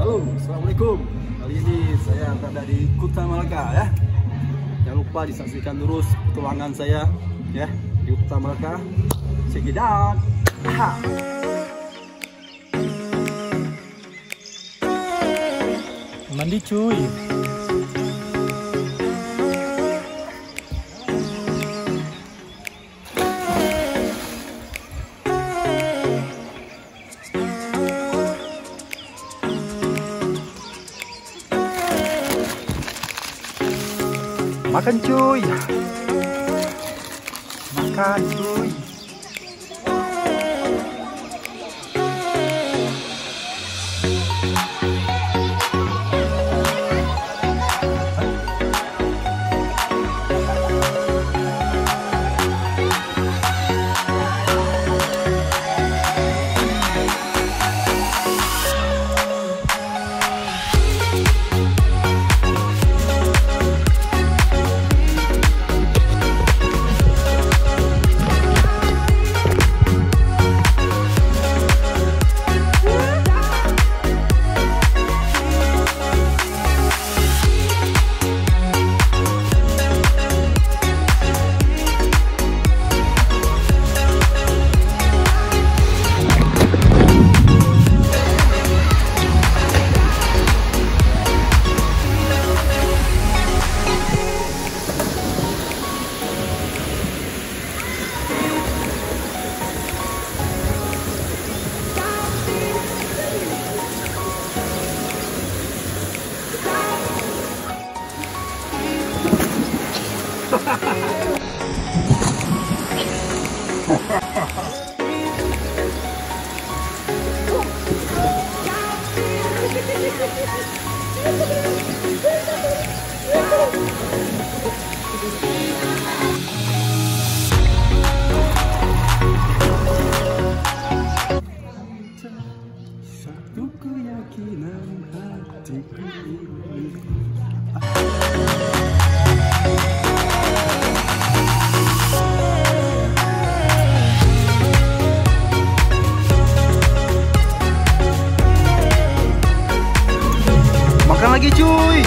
Halo, assalamualaikum. Kali ini saya berada di Kuta Malaka ya. Jangan lupa disaksikan terus petualangan saya ya di Kuta Malaka. Check it out. Mandi cuy. Makan cuy. Makan cuy. Satu keyakinan hatiku ini. Makan lagi cuy.